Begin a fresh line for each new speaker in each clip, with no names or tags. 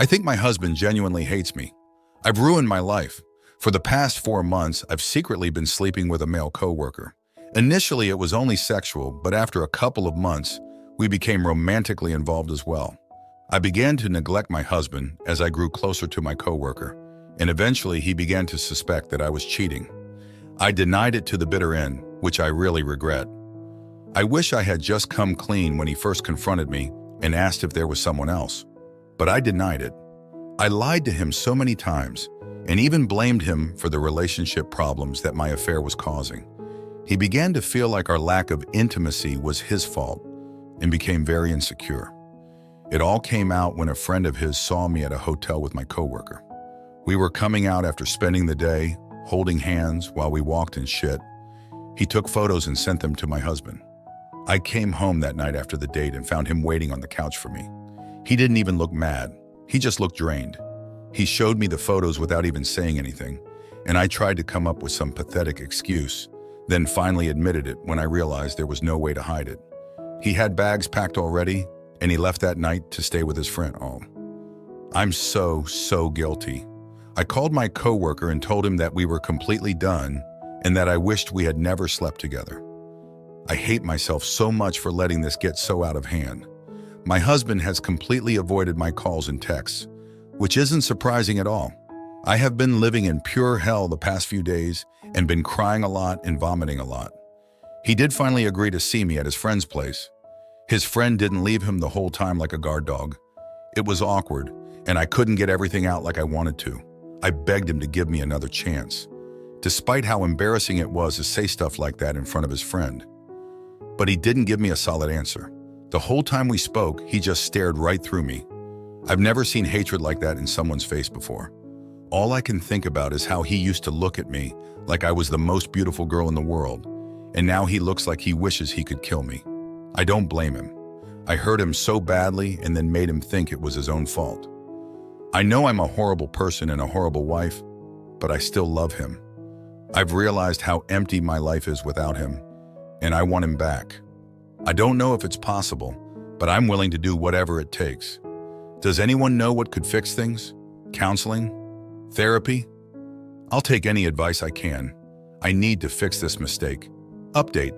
I think my husband genuinely hates me. I've ruined my life. For the past 4 months, I've secretly been sleeping with a male coworker. Initially, it was only sexual, but after a couple of months, we became romantically involved as well. I began to neglect my husband as I grew closer to my coworker, and eventually he began to suspect that I was cheating. I denied it to the bitter end, which I really regret. I wish I had just come clean when he first confronted me and asked if there was someone else. But I denied it. I lied to him so many times and even blamed him for the relationship problems that my affair was causing. He began to feel like our lack of intimacy was his fault and became very insecure. It all came out when a friend of his saw me at a hotel with my coworker. We were coming out after spending the day, holding hands while we walked and shit. He took photos and sent them to my husband. I came home that night after the date and found him waiting on the couch for me. He didn't even look mad. He just looked drained. He showed me the photos without even saying anything, and I tried to come up with some pathetic excuse, then finally admitted it when I realized there was no way to hide it. He had bags packed already, and he left that night to stay with his friend. Oh, I'm so guilty. I called my coworker and told him that we were completely done and that I wished we had never slept together. I hate myself so much for letting this get so out of hand. My husband has completely avoided my calls and texts, which isn't surprising at all. I have been living in pure hell the past few days and been crying a lot and vomiting a lot. He did finally agree to see me at his friend's place. His friend didn't leave him the whole time like a guard dog. It was awkward, and I couldn't get everything out like I wanted to. I begged him to give me another chance, despite how embarrassing it was to say stuff like that in front of his friend. But he didn't give me a solid answer. The whole time we spoke, he just stared right through me. I've never seen hatred like that in someone's face before. All I can think about is how he used to look at me like I was the most beautiful girl in the world, and now he looks like he wishes he could kill me. I don't blame him. I hurt him so badly and then made him think it was his own fault. I know I'm a horrible person and a horrible wife, but I still love him. I've realized how empty my life is without him, and I want him back. I don't know if it's possible, but I'm willing to do whatever it takes. Does anyone know what could fix things? Counseling? Therapy? I'll take any advice I can. I need to fix this mistake. Update.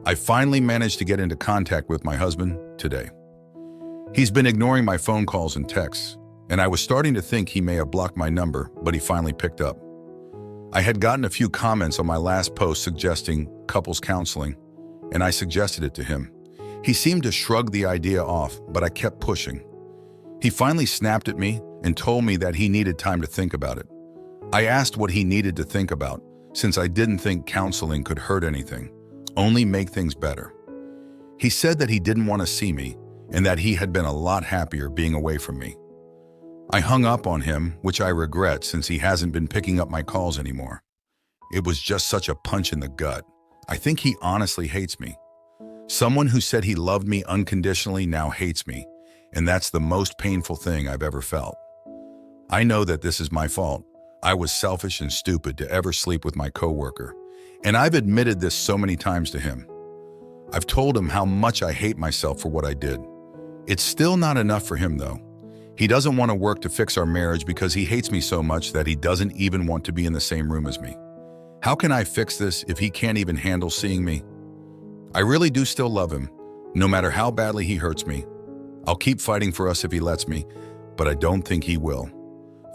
I finally managed to get into contact with my husband today. He's been ignoring my phone calls and texts, and I was starting to think he may have blocked my number, but he finally picked up. I had gotten a few comments on my last post suggesting couples counseling, and I suggested it to him. He seemed to shrug the idea off, but I kept pushing. He finally snapped at me and told me that he needed time to think about it. I asked what he needed to think about, since I didn't think counseling could hurt anything, only make things better. He said that he didn't want to see me and that he had been a lot happier being away from me. I hung up on him, which I regret since he hasn't been picking up my calls anymore. It was just such a punch in the gut. I think he honestly hates me. Someone who said he loved me unconditionally now hates me, and that's the most painful thing I've ever felt. I know that this is my fault. I was selfish and stupid to ever sleep with my coworker, and I've admitted this so many times to him. I've told him how much I hate myself for what I did. It's still not enough for him though. He doesn't want to work to fix our marriage because he hates me so much that he doesn't even want to be in the same room as me. How can I fix this if he can't even handle seeing me? I really do still love him, no matter how badly he hurts me. I'll keep fighting for us if he lets me, but I don't think he will.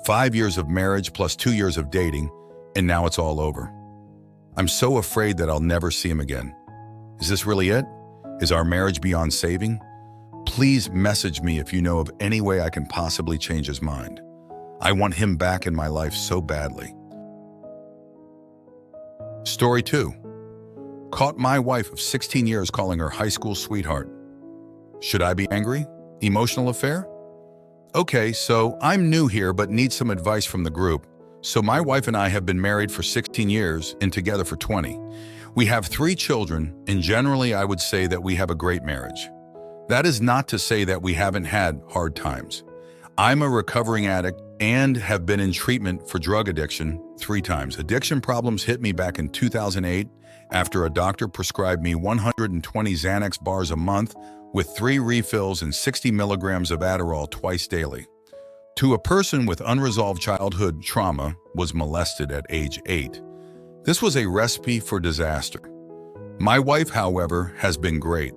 5 years of marriage plus 2 years of dating, and now it's all over. I'm so afraid that I'll never see him again. Is this really it? Is our marriage beyond saving? Please message me if you know of any way I can possibly change his mind. I want him back in my life so badly. Story 2. Caught my wife of 16 years calling her high school sweetheart. Should I be angry? Emotional affair? Okay, so I'm new here but need some advice from the group. So my wife and I have been married for 16 years and together for 20. We have 3 children, and generally I would say that we have a great marriage. That is not to say that we haven't had hard times. I'm a recovering addict and have been in treatment for drug addiction 3 times. Addiction problems hit me back in 2008 after a doctor prescribed me 120 Xanax bars a month with 3 refills and 60 milligrams of Adderall twice daily. To a person with unresolved childhood trauma was molested at age 8. This was a recipe for disaster. My wife, however, has been great.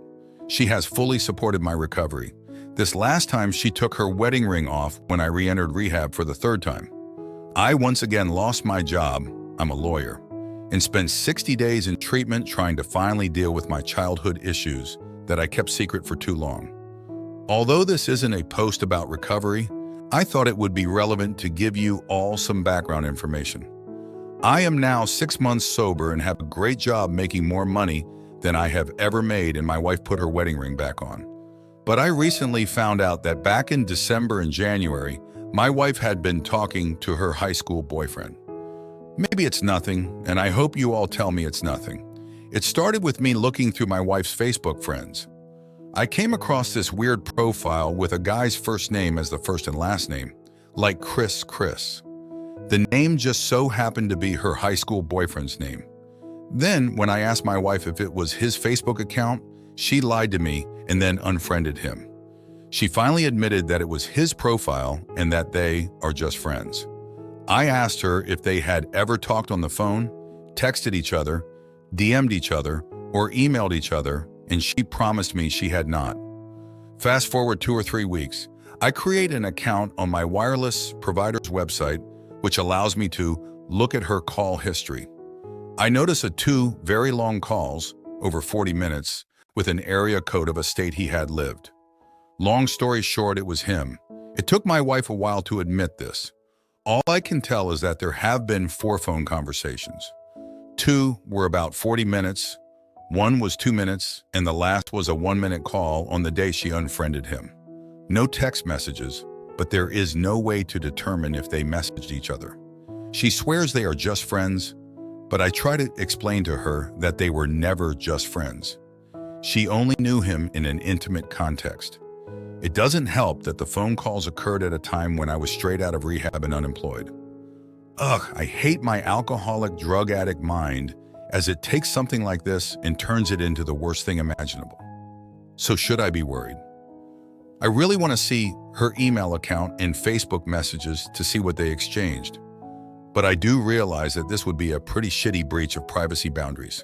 She has fully supported my recovery. This last time she took her wedding ring off when I re-entered rehab for the 3rd time. I once again lost my job, I'm a lawyer, and spent 60 days in treatment trying to finally deal with my childhood issues that I kept secret for too long. Although this isn't a post about recovery, I thought it would be relevant to give you all some background information. I am now 6 months sober and have a great job making more money than I have ever made, and my wife put her wedding ring back on. But I recently found out that back in December and January, my wife had been talking to her high school boyfriend. Maybe it's nothing, and I hope you all tell me it's nothing. It started with me looking through my wife's Facebook friends. I came across this weird profile with a guy's first name as the first and last name, like Chris. The name just so happened to be her high school boyfriend's name. Then, when I asked my wife if it was his Facebook account, she lied to me and then unfriended him. She finally admitted that it was his profile and that they are just friends. I asked her if they had ever talked on the phone, texted each other, DM'd each other, or emailed each other, and she promised me she had not. Fast forward 2 or 3 weeks, I create an account on my wireless provider's website, which allows me to look at her call history. I notice 2 very long calls, over 40 minutes, with an area code of a state he had lived. Long story short, it was him. It took my wife a while to admit this. All I can tell is that there have been 4 phone conversations. 2 were about 40 minutes, 1 was 2 minutes, and the last was a 1-minute call on the day she unfriended him. No text messages, but there is no way to determine if they messaged each other. She swears they are just friends, but I try to explain to her that they were never just friends. She only knew him in an intimate context. It doesn't help that the phone calls occurred at a time when I was straight out of rehab and unemployed. Ugh, I hate my alcoholic, drug addict mind as it takes something like this and turns it into the worst thing imaginable. So should I be worried? I really want to see her email account and Facebook messages to see what they exchanged. But I do realize that this would be a pretty shitty breach of privacy boundaries.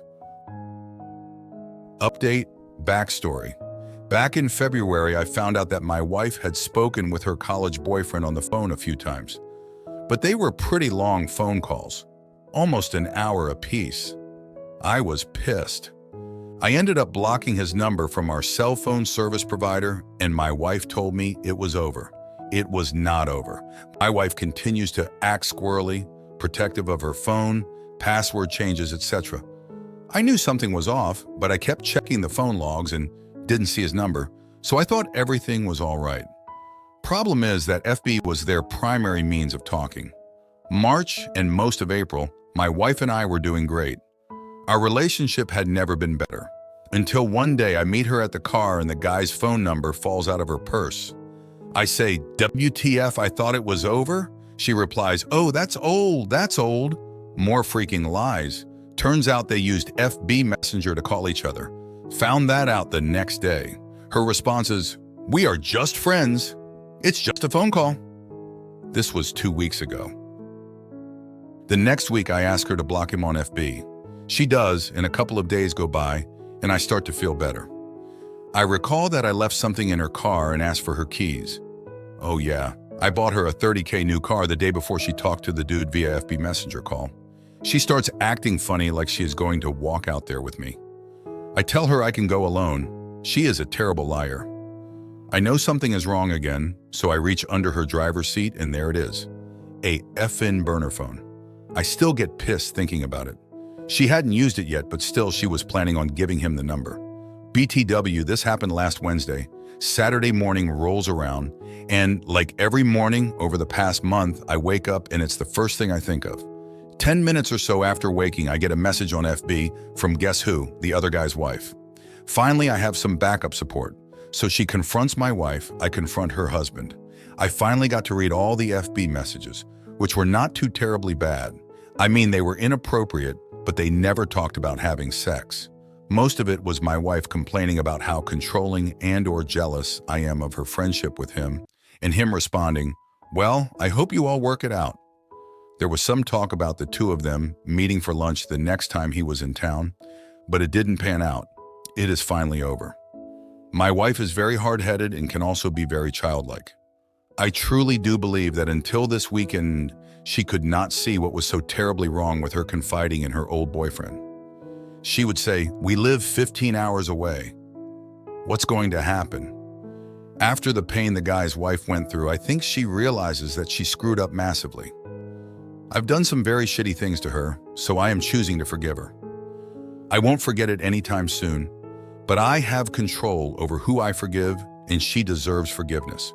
Update, backstory. Back in February, I found out that my wife had spoken with her college boyfriend on the phone a few times. But they were pretty long phone calls, almost an hour apiece. I was pissed. I ended up blocking his number from our cell phone service provider, and my wife told me it was over. It was not over. My wife continues to act squirrely, protective of her phone, password changes, etc. I knew something was off, but I kept checking the phone logs and didn't see his number, so I thought everything was all right. Problem is that FB was their primary means of talking. March and most of April, my wife and I were doing great. Our relationship had never been better. Until one day I meet her at the car and the guy's phone number falls out of her purse. I say, WTF, I thought it was over? She replies, oh, that's old. More freaking lies. Turns out they used FB Messenger to call each other. Found that out the next day. Her response is, we are just friends. It's just a phone call. This was 2 weeks ago. The next week I ask her to block him on FB. She does, and a couple of days go by, and I start to feel better. I recall that I left something in her car and asked for her keys. Oh yeah, I bought her a $30K new car the day before she talked to the dude via FB Messenger call. She starts acting funny like she is going to walk out there with me. I tell her I can go alone. She is a terrible liar. I know something is wrong again, so I reach under her driver's seat and there it is. A effing burner phone. I still get pissed thinking about it. She hadn't used it yet, but still she was planning on giving him the number. BTW, this happened last Wednesday. Saturday morning rolls around, and like every morning over the past month, I wake up and it's the first thing I think of. 10 minutes or so after waking, I get a message on FB from guess who, the other guy's wife. Finally, I have some backup support. So she confronts my wife, I confront her husband. I finally got to read all the FB messages, which were not too terribly bad. I mean, they were inappropriate, but they never talked about having sex. Most of it was my wife complaining about how controlling and/or jealous I am of her friendship with him, and him responding, Well, I hope you all work it out. There was some talk about the two of them meeting for lunch the next time he was in town, but it didn't pan out. It is finally over. My wife is very hard-headed and can also be very childlike. I truly do believe that until this weekend, she could not see what was so terribly wrong with her confiding in her old boyfriend. She would say, "We live 15 hours away. What's going to happen?" After the pain the guy's wife went through, I think she realizes that she screwed up massively. I've done some very shitty things to her, so I am choosing to forgive her. I won't forget it anytime soon, but I have control over who I forgive, and she deserves forgiveness.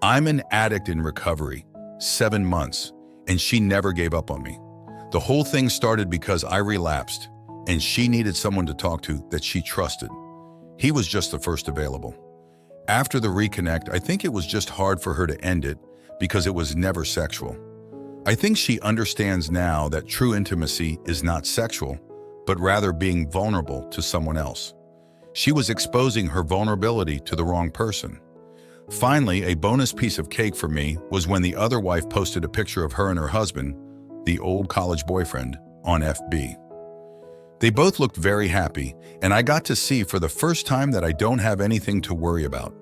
I'm an addict in recovery, 7 months, and she never gave up on me. The whole thing started because I relapsed, and she needed someone to talk to that she trusted. He was just the first available. After the reconnect, I think it was just hard for her to end it because it was never sexual. I think she understands now that true intimacy is not sexual, but rather being vulnerable to someone else. She was exposing her vulnerability to the wrong person. Finally, a bonus piece of cake for me was when the other wife posted a picture of her and her husband, the old college boyfriend, on FB. They both looked very happy, and I got to see for the first time that I don't have anything to worry about.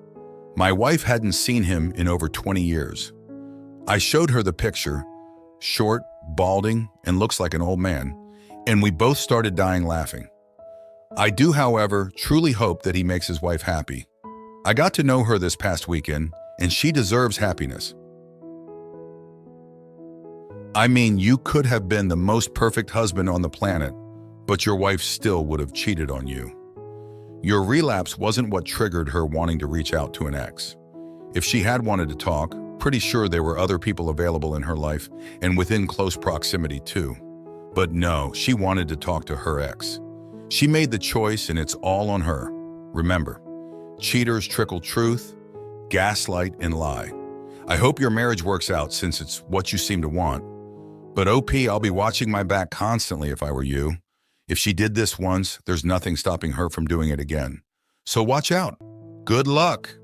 My wife hadn't seen him in over 20 years. I showed her the picture, short, balding, and looks like an old man, and we both started dying laughing. I do, however, truly hope that he makes his wife happy. I got to know her this past weekend, and she deserves happiness. I mean, you could have been the most perfect husband on the planet, but your wife still would have cheated on you. Your relapse wasn't what triggered her wanting to reach out to an ex. If she had wanted to talk, pretty sure there were other people available in her life and within close proximity too. But no, she wanted to talk to her ex. She made the choice and it's all on her. Remember, cheaters trickle truth, gaslight, and lie. I hope your marriage works out since it's what you seem to want. But OP, I'll be watching my back constantly if I were you. If she did this once, there's nothing stopping her from doing it again. So watch out. Good luck.